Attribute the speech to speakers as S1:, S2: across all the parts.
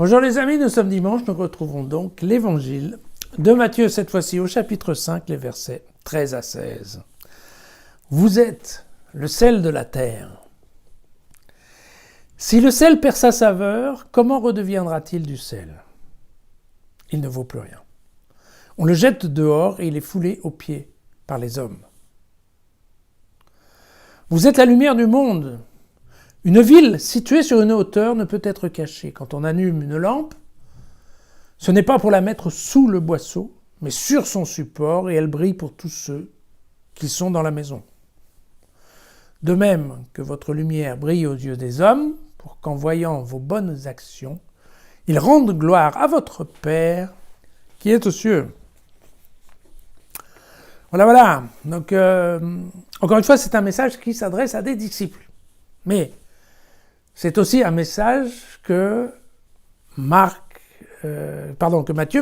S1: Bonjour les amis, nous sommes dimanche, nous retrouvons donc l'évangile de Matthieu, cette fois-ci au chapitre 5, les versets 13 à 16. Vous êtes le sel de la terre. Si le sel perd sa saveur, comment redeviendra-t-il du sel? Il ne vaut plus rien. On le jette dehors et il est foulé aux pieds par les hommes. Vous êtes la lumière du monde. Une ville située sur une hauteur ne peut être cachée. Quand on allume une lampe, ce n'est pas pour la mettre sous le boisseau, mais sur son support, et elle brille pour tous ceux qui sont dans la maison. De même que votre lumière brille aux yeux des hommes, pour qu'en voyant vos bonnes actions, ils rendent gloire à votre Père qui est aux cieux. Voilà. Donc, encore une fois, c'est un message qui s'adresse à des disciples. Mais c'est aussi un message que Matthieu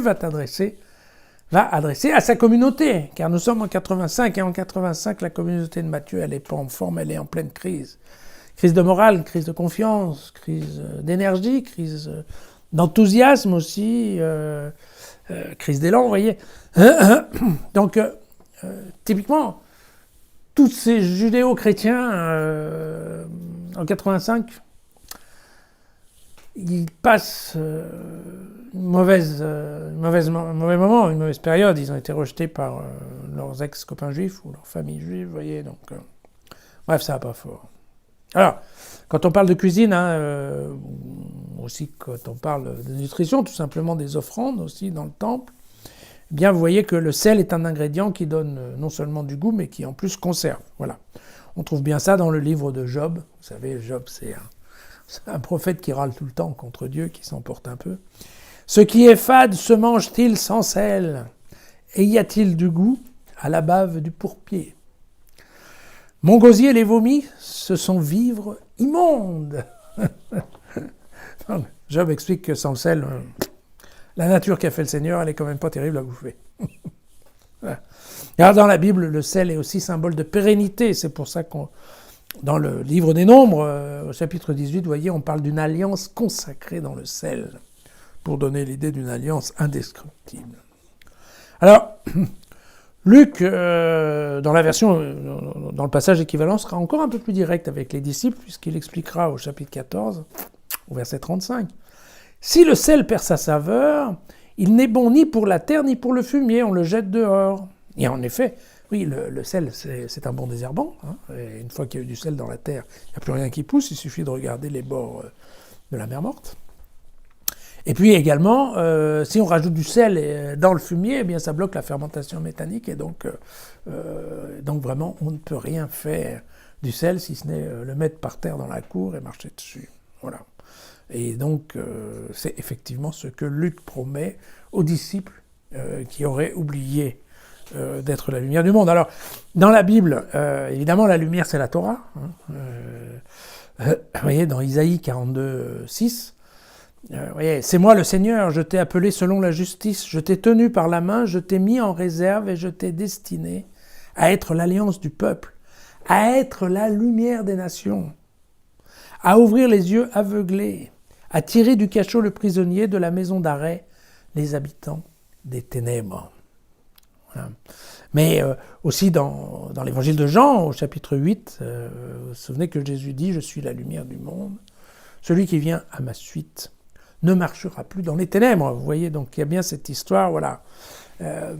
S1: va adresser à sa communauté, car nous sommes en 85, et en 85, la communauté de Matthieu, elle n'est pas en forme, elle est en pleine crise. Crise de morale, crise de confiance, crise d'énergie, crise d'enthousiasme aussi, crise d'élan, vous voyez. Donc, typiquement, tous ces judéo-chrétiens en 85, ils passent un mauvais moment, une mauvaise période. Ils ont été rejetés par leurs ex-copains juifs ou leur famille juive, vous voyez. Donc, bref, ça va pas fort. Alors, quand on parle de cuisine, aussi quand on parle de nutrition, tout simplement des offrandes aussi dans le temple, eh bien vous voyez que le sel est un ingrédient qui donne non seulement du goût, mais qui en plus conserve. Voilà. On trouve bien ça dans le livre de Job. Vous savez, Job, c'est un prophète qui râle tout le temps contre Dieu, qui s'emporte un peu. Ce qui est fade se mange-t-il sans sel? Et y a-t-il du goût à la bave du pourpier? Mon gosier et les vomis, ce sont vivres immondes. Job explique que sans le sel, la nature qu'a fait le Seigneur, elle est quand même pas terrible à bouffer. Voilà. Alors dans la Bible, le sel est aussi symbole de pérennité. C'est pour ça qu'on dans le livre des Nombres, au chapitre 18, vous voyez, on parle d'une alliance consacrée dans le sel, pour donner l'idée d'une alliance indestructible. Alors, Luc, dans le passage équivalent, sera encore un peu plus direct avec les disciples, puisqu'il expliquera au chapitre 14, au verset 35, « Si le sel perd sa saveur, il n'est bon ni pour la terre ni pour le fumier, on le jette dehors. » Et en effet, oui, le sel, c'est un bon désherbant. Et une fois qu'il y a eu du sel dans la terre, il n'y a plus rien qui pousse, il suffit de regarder les bords de la mer Morte. Et puis également, si on rajoute du sel dans le fumier, eh bien ça bloque la fermentation méthanique, et donc vraiment, on ne peut rien faire du sel, si ce n'est le mettre par terre dans la cour et marcher dessus. Voilà. Et donc, c'est effectivement ce que Luc promet aux disciples qui auraient oublié d'être la lumière du monde. Alors, dans la Bible, évidemment, la lumière, c'est la Torah. Vous voyez, dans Isaïe 42, 6, voyez, c'est moi le Seigneur, je t'ai appelé selon la justice, je t'ai tenu par la main, je t'ai mis en réserve et je t'ai destiné à être l'alliance du peuple, à être la lumière des nations, à ouvrir les yeux aveuglés, à tirer du cachot le prisonnier, de la maison d'arrêt les habitants des ténèbres. Voilà. Mais aussi dans l'évangile de Jean, au chapitre 8, vous vous souvenez que Jésus dit « Je suis la lumière du monde. Celui qui vient à ma suite ne marchera plus dans les ténèbres. » Vous voyez, donc il y a bien cette histoire, voilà. Le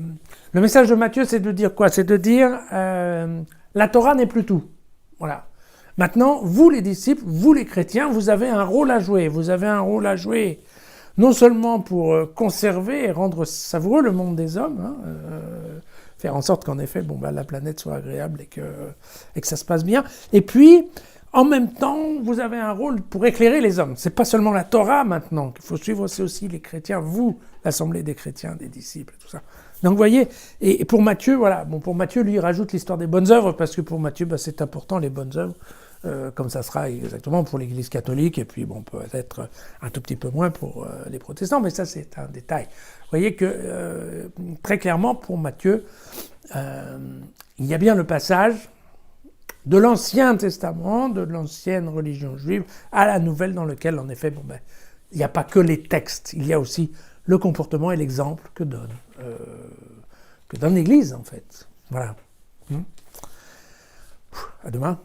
S1: message de Matthieu, c'est de dire quoi? C'est de dire la Torah n'est plus tout. Voilà. Maintenant, vous les disciples, vous les chrétiens, vous avez un rôle à jouer. Vous avez un rôle à jouer non seulement pour conserver et rendre savoureux le monde des hommes, faire en sorte qu'en effet, la planète soit agréable et que ça se passe bien. Et puis, en même temps, vous avez un rôle pour éclairer les hommes. C'est pas seulement la Torah maintenant qu'il faut suivre, c'est aussi les chrétiens, vous, l'assemblée des chrétiens, des disciples, tout ça. Donc vous voyez, et pour Matthieu, voilà, pour Matthieu, lui, il rajoute l'histoire des bonnes œuvres, parce que pour Matthieu, c'est important, les bonnes œuvres, comme ça sera exactement pour l'Église catholique, et puis peut-être un tout petit peu moins pour les protestants, mais ça c'est un détail. Vous voyez que très clairement pour Matthieu, il y a bien le passage de l'Ancien Testament, de l'ancienne religion juive, à la nouvelle dans lequel en effet, il n'y a pas que les textes, il y a aussi le comportement et l'exemple que donne l'Église, en fait. Voilà. À demain.